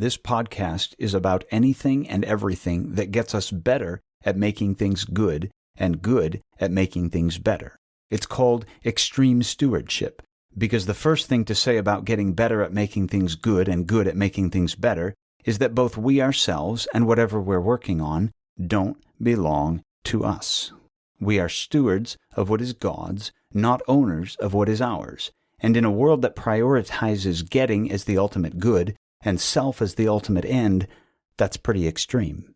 This podcast is about anything and everything that gets us better at making things good and good at making things better. It's called extreme stewardship, because the first thing to say about getting better at making things good and good at making things better is that both we ourselves and whatever we're working on don't belong to us. We are stewards of what is God's, not owners of what is ours. And in a world that prioritizes getting as the ultimate good and self as the ultimate end, that's pretty extreme.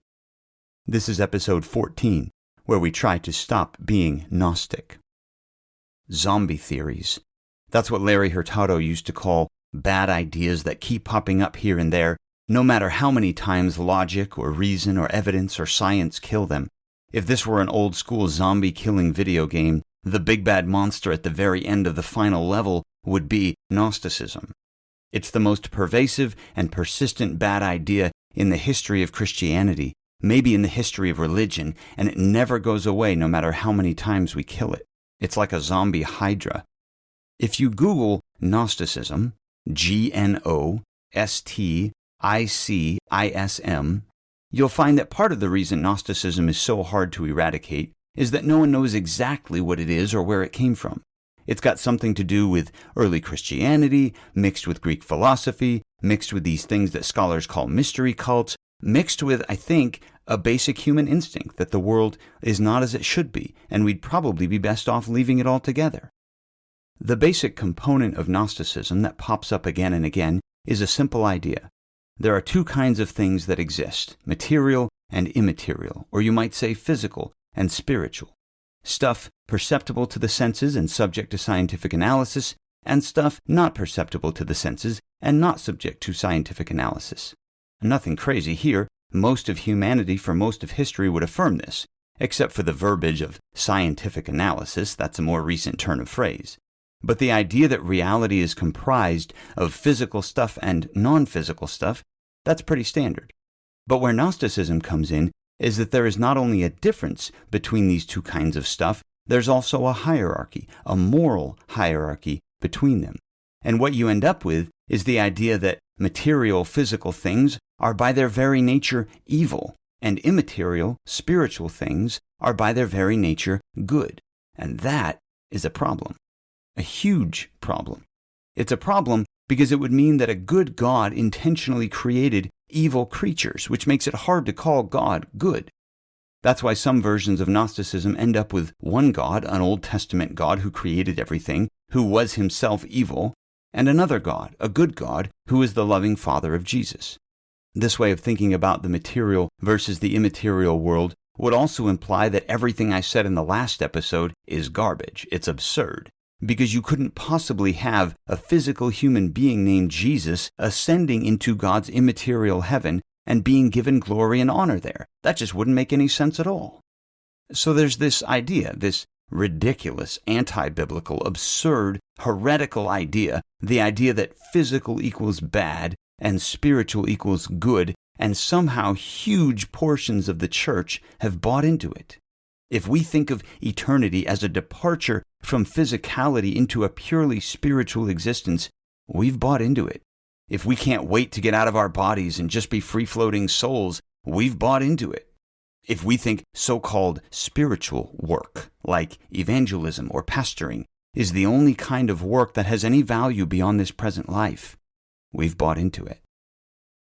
This is episode 14, where we try to stop being Gnostic. Zombie theories. That's what Larry Hurtado used to call bad ideas that keep popping up here and there, no matter how many times logic or reason or evidence or science kill them. If this were an old-school zombie-killing video game, the big bad monster at the very end of the final level would be Gnosticism. It's the most pervasive and persistent bad idea in the history of Christianity, maybe in the history of religion, and it never goes away no matter how many times we kill it. It's like a zombie hydra. If you Google Gnosticism, Gnosticism, you'll find that part of the reason Gnosticism is so hard to eradicate is that no one knows exactly what it is or where it came from. It's got something to do with early Christianity, mixed with Greek philosophy, mixed with these things that scholars call mystery cults, mixed with, I think, a basic human instinct that the world is not as it should be, and we'd probably be best off leaving it all together. The basic component of Gnosticism that pops up again and again is a simple idea. There are two kinds of things that exist, material and immaterial, or you might say physical and spiritual. Stuff perceptible to the senses and subject to scientific analysis, and stuff not perceptible to the senses and not subject to scientific analysis. Nothing crazy here. Most of humanity for most of history would affirm this, except for the verbiage of scientific analysis. That's a more recent turn of phrase. But the idea that reality is comprised of physical stuff and non-physical stuff, that's pretty standard. But where Gnosticism comes in is that there is not only a difference between these two kinds of stuff, there's also a hierarchy, a moral hierarchy between them. And what you end up with is the idea that material, physical things are by their very nature evil, and immaterial, spiritual things are by their very nature good. And that is a problem. A huge problem. It's a problem because it would mean that a good God intentionally created evil creatures, which makes it hard to call God good. That's why some versions of Gnosticism end up with one God, an Old Testament God who created everything, who was himself evil, and another God, a good God, who is the loving Father of Jesus. This way of thinking about the material versus the immaterial world would also imply that everything I said in the last episode is garbage. It's absurd. Because you couldn't possibly have a physical human being named Jesus ascending into God's immaterial heaven and being given glory and honor there. That just wouldn't make any sense at all. So there's this idea, this ridiculous, anti-biblical, absurd, heretical idea, the idea that physical equals bad and spiritual equals good, and somehow huge portions of the church have bought into it. If we think of eternity as a departure from physicality into a purely spiritual existence, we've bought into it. If we can't wait to get out of our bodies and just be free-floating souls, we've bought into it. If we think so-called spiritual work, like evangelism or pastoring, is the only kind of work that has any value beyond this present life, we've bought into it.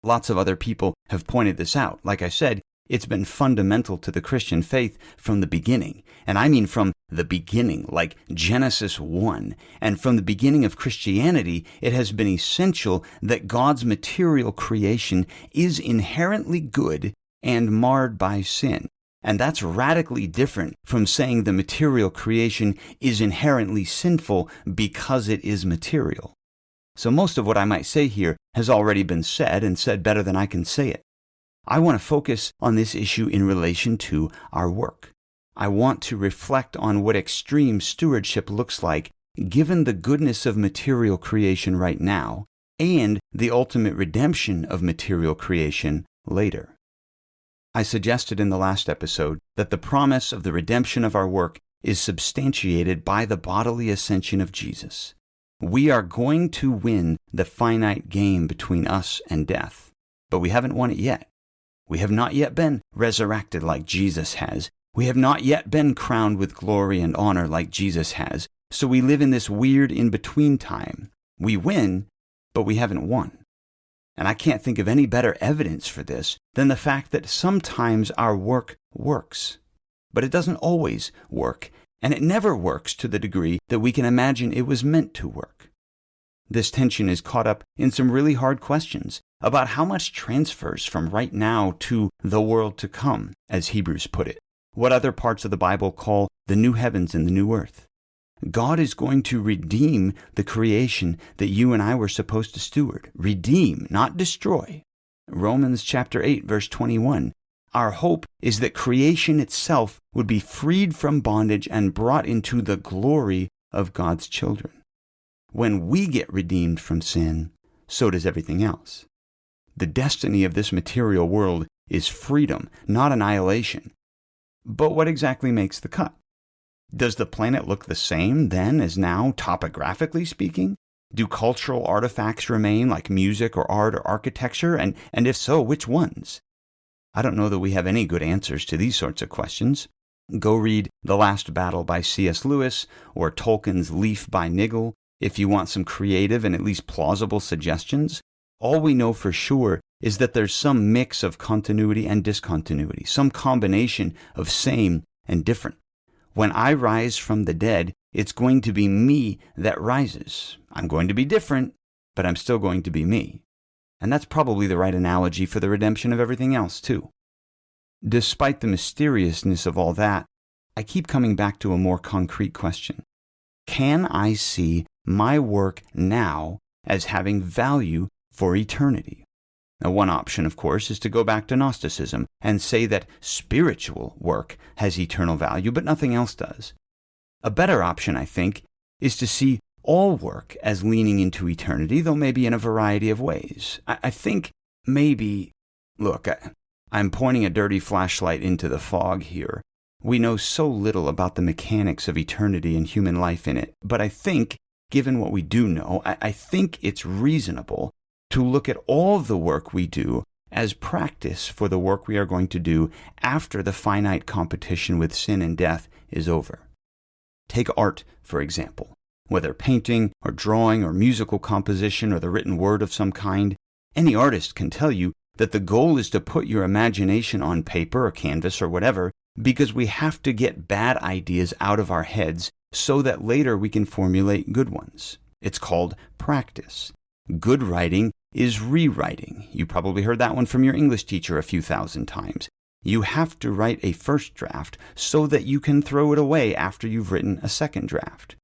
Lots of other people have pointed this out. Like I said, it's been fundamental to the Christian faith from the beginning. And I mean from the beginning, like Genesis 1. And from the beginning of Christianity, it has been essential that God's material creation is inherently good and marred by sin. And that's radically different from saying the material creation is inherently sinful because it is material. So most of what I might say here has already been said, and said better than I can say it. I want to focus on this issue in relation to our work. I want to reflect on what extreme stewardship looks like given the goodness of material creation right now and the ultimate redemption of material creation later. I suggested in the last episode that the promise of the redemption of our work is substantiated by the bodily ascension of Jesus. We are going to win the finite game between us and death. but we haven't won it yet. We have not yet been resurrected like Jesus has. We have not yet been crowned with glory and honor like Jesus has. So we live in this weird in-between time. We win, but we haven't won. And I can't think of any better evidence for this than the fact that sometimes our work works. But it doesn't always work, and it never works to the degree that we can imagine it was meant to work. This tension is caught up in some really hard questions about how much transfers from right now to the world to come, as Hebrews put it, what other parts of the Bible call the new heavens and the new earth. God is going to redeem the creation that you and I were supposed to steward. Redeem, not destroy. Romans chapter 8, verse 21. Our hope is that creation itself would be freed from bondage and brought into the glory of God's children. When we get redeemed from sin, so does everything else. The destiny of this material world is freedom, not annihilation. But what exactly makes the cut? Does the planet look the same then as now, topographically speaking? Do cultural artifacts remain like music or art or architecture? And if so, which ones? I don't know that we have any good answers to these sorts of questions. Go read The Last Battle by C.S. Lewis or Tolkien's Leaf by Nigel if you want some creative and at least plausible suggestions. All we know for sure is that there's some mix of continuity and discontinuity, some combination of same and different. When I rise from the dead, it's going to be me that rises. I'm going to be different, but I'm still going to be me. And that's probably the right analogy for the redemption of everything else, too. Despite the mysteriousness of all that, I keep coming back to a more concrete question. Can I see my work now as having value for eternity? Now, one option, of course, is to go back to Gnosticism and say that spiritual work has eternal value, but nothing else does. A better option, I think, is to see all work as leaning into eternity, though maybe in a variety of ways. I think maybe, look, I'm pointing a dirty flashlight into the fog here. We know so little about the mechanics of eternity and human life in it, but I think, given what we do know, I think it's reasonable to look at all the work we do as practice for the work we are going to do after the finite competition with sin and death is over. Take art, for example. Whether painting or drawing or musical composition or the written word of some kind, any artist can tell you that the goal is to put your imagination on paper or canvas or whatever, because we have to get bad ideas out of our heads so that later we can formulate good ones. It's called practice. Good writing is rewriting. You probably heard that one from your English teacher a few thousand times. You have to write a first draft so that you can throw it away after you've written a second draft.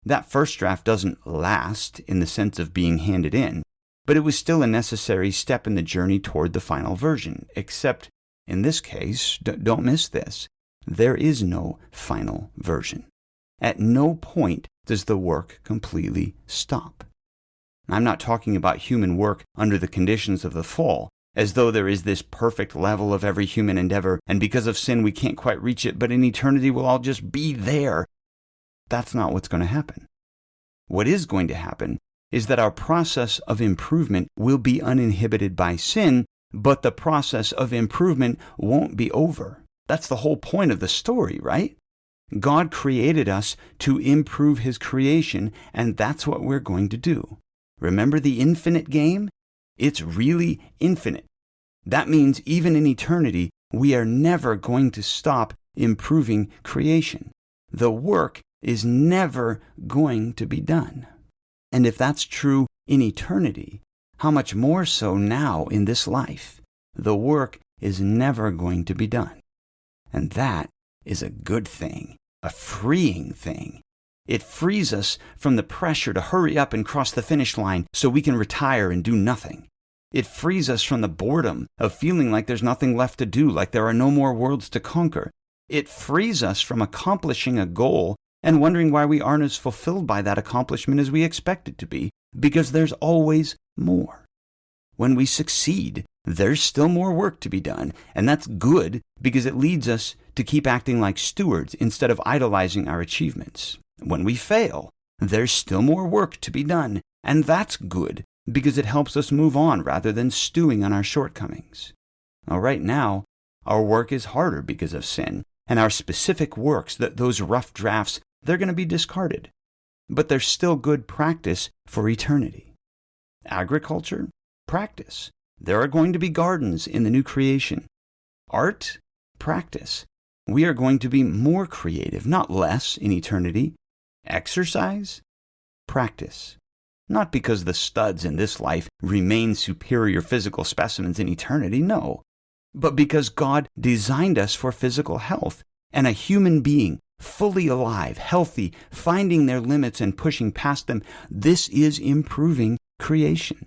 That first draft doesn't last in the sense of being handed in, but it was still a necessary step in the journey toward the final version, except in this case, don't miss this, there is no final version. At no point does the work completely stop. I'm not talking about human work under the conditions of the fall, as though there is this perfect level of every human endeavor, and because of sin we can't quite reach it, but in eternity we'll all just be there. That's not what's going to happen. What is going to happen is that our process of improvement will be uninhibited by sin, but the process of improvement won't be over. That's the whole point of the story, right? God created us to improve His creation, and that's what we're going to do. Remember the infinite game? It's really infinite. That means even in eternity, we are never going to stop improving creation. The work is never going to be done. And if that's true in eternity, how much more so now in this life? The work is never going to be done. And that is a good thing, a freeing thing. It frees us from the pressure to hurry up and cross the finish line so we can retire and do nothing. It frees us from the boredom of feeling like there's nothing left to do, like there are no more worlds to conquer. It frees us from accomplishing a goal and wondering why we aren't as fulfilled by that accomplishment as we expect it to be, because there's always more. When we succeed, there's still more work to be done, and that's good because it leads us to keep acting like stewards instead of idolizing our achievements. When we fail, there's still more work to be done, and that's good because it helps us move on rather than stewing on our shortcomings. Now, right now, our work is harder because of sin, and our specific works, those rough drafts, they're going to be discarded. But they're still good practice for eternity. Agriculture? Practice. There are going to be gardens in the new creation. Art? Practice. We are going to be more creative, not less, in eternity. Exercise? Practice. Not because the studs in this life remain superior physical specimens in eternity, no. But because God designed us for physical health, and a human being, fully alive, healthy, finding their limits and pushing past them, this is improving creation.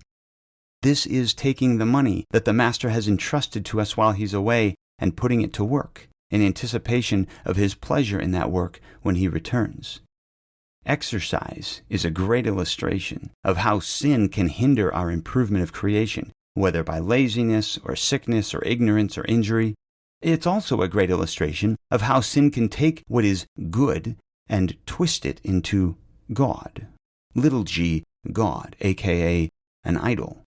This is taking the money that the Master has entrusted to us while He's away and putting it to work in anticipation of His pleasure in that work when He returns. Exercise is a great illustration of how sin can hinder our improvement of creation, whether by laziness or sickness or ignorance or injury. It's also a great illustration of how sin can take what is good and twist it into God. Little g, God, aka an idol.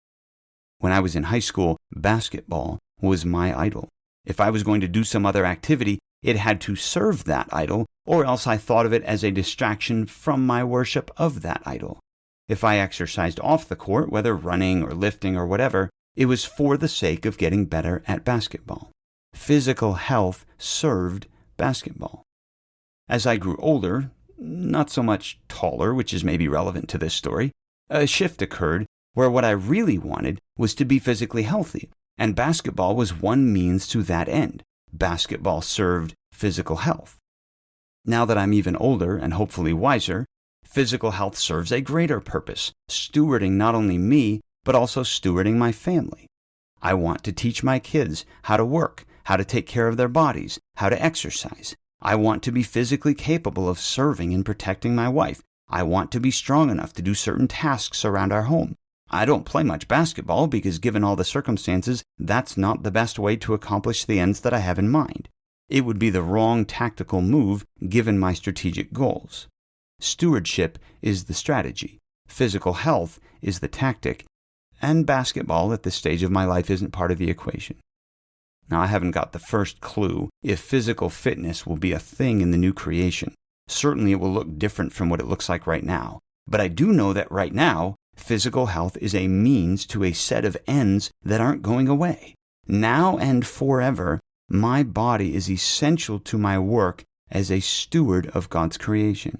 When I was in high school, basketball was my idol. If I was going to do some other activity, it had to serve that idol, or else I thought of it as a distraction from my worship of that idol. If I exercised off the court, whether running or lifting or whatever, it was for the sake of getting better at basketball. Physical health served basketball. As I grew older, not so much taller, which is maybe relevant to this story, a shift occurred where what I really wanted was to be physically healthy, and basketball was one means to that end. Basketball served physical health. Now that I'm even older and hopefully wiser, physical health serves a greater purpose, stewarding not only me, but also stewarding my family. I want to teach my kids how to work, how to take care of their bodies, how to exercise. I want to be physically capable of serving and protecting my wife. I want to be strong enough to do certain tasks around our home. I don't play much basketball because given all the circumstances, that's not the best way to accomplish the ends that I have in mind. It would be the wrong tactical move given my strategic goals. Stewardship is the strategy. Physical health is the tactic. And basketball at this stage of my life isn't part of the equation. Now, I haven't got the first clue if physical fitness will be a thing in the new creation. Certainly it will look different from what it looks like right now. But I do know that right now, physical health is a means to a set of ends that aren't going away. Now and forever, my body is essential to my work as a steward of God's creation.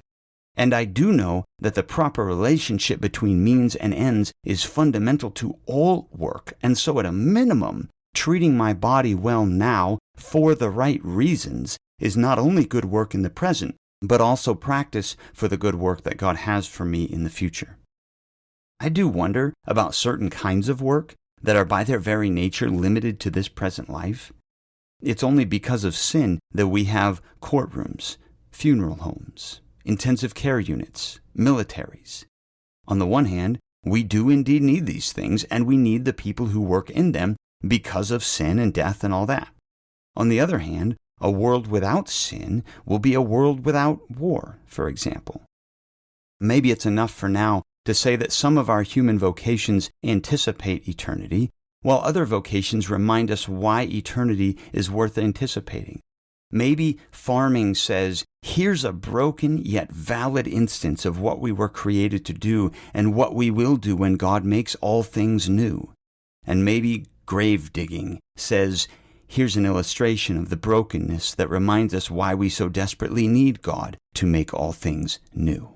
And I do know that the proper relationship between means and ends is fundamental to all work, and so at a minimum, treating my body well now for the right reasons is not only good work in the present, but also practice for the good work that God has for me in the future. I do wonder about certain kinds of work that are by their very nature limited to this present life. It's only because of sin that we have courtrooms, funeral homes, intensive care units, militaries. On the one hand, we do indeed need these things, and we need the people who work in them because of sin and death and all that. On the other hand, a world without sin will be a world without war, for example. Maybe it's enough for now to say that some of our human vocations anticipate eternity, while other vocations remind us why eternity is worth anticipating. Maybe farming says, here's a broken yet valid instance of what we were created to do and what we will do when God makes all things new. And maybe grave digging says, here's an illustration of the brokenness that reminds us why we so desperately need God to make all things new.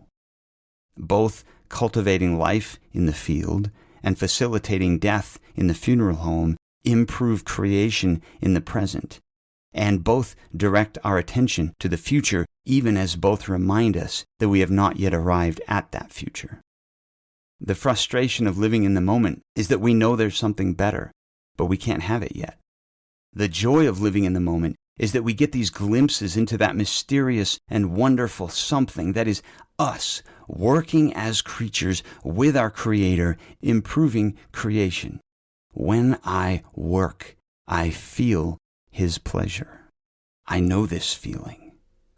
Both cultivating life in the field and facilitating death in the funeral home improve creation in the present, and both direct our attention to the future, even as both remind us that we have not yet arrived at that future. The frustration of living in the moment is that we know there's something better, but we can't have it yet. The joy of living in the moment is that we get these glimpses into that mysterious and wonderful something that is us working as creatures with our Creator, improving creation. When I work, I feel His pleasure. I know this feeling.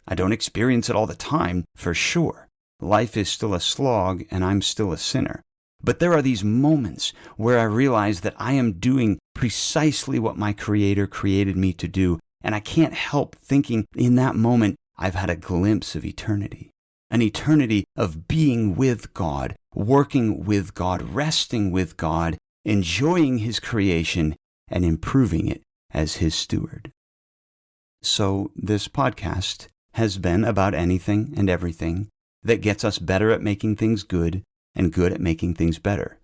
I don't experience it all the time, for sure. Life is still a slog, and I'm still a sinner. But there are these moments where I realize that I am doing precisely what my Creator created me to do, and I can't help thinking in that moment I've had a glimpse of eternity. An eternity of being with God, working with God, resting with God, enjoying His creation, and improving it as His steward. So this podcast has been about anything and everything that gets us better at making things good and good at making things better.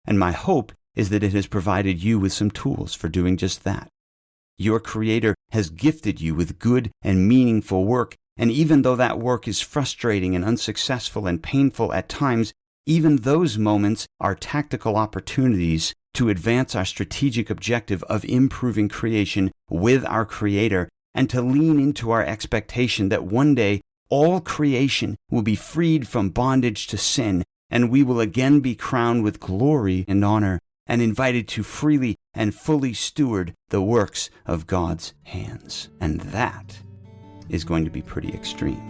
And my hope is that it has provided you with some tools for doing just that. Your Creator has gifted you with good and meaningful work, and even though that work is frustrating and unsuccessful and painful at times, even those moments are tactical opportunities to advance our strategic objective of improving creation with our Creator, and to lean into our expectation that one day all creation will be freed from bondage to sin, and we will again be crowned with glory and honor and invited to freely and fully steward the works of God's hands. And that is going to be pretty extreme.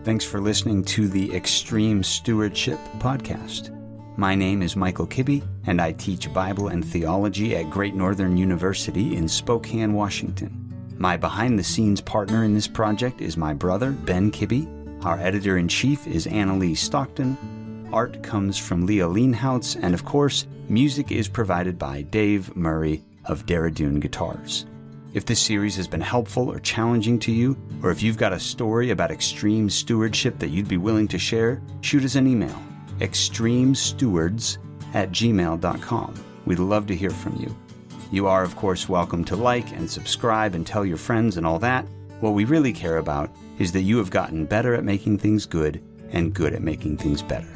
Thanks for listening to the Extreme Stewardship Podcast. My name is Michael Kibbe, and I teach Bible and theology at Great Northern University in Spokane, Washington. My behind-the-scenes partner in this project is my brother, Ben Kibbe. Our editor-in-chief is Annalee Stockton. Art comes from Leah Leanhoutz, and of course, music is provided by Dave Murray of Daradoon Guitars. If this series has been helpful or challenging to you, or if you've got a story about extreme stewardship that you'd be willing to share, shoot us an email, extremestewards@gmail.com. We'd love to hear from you. You are, of course, welcome to like and subscribe and tell your friends and all that. What we really care about is that you have gotten better at making things good and good at making things better.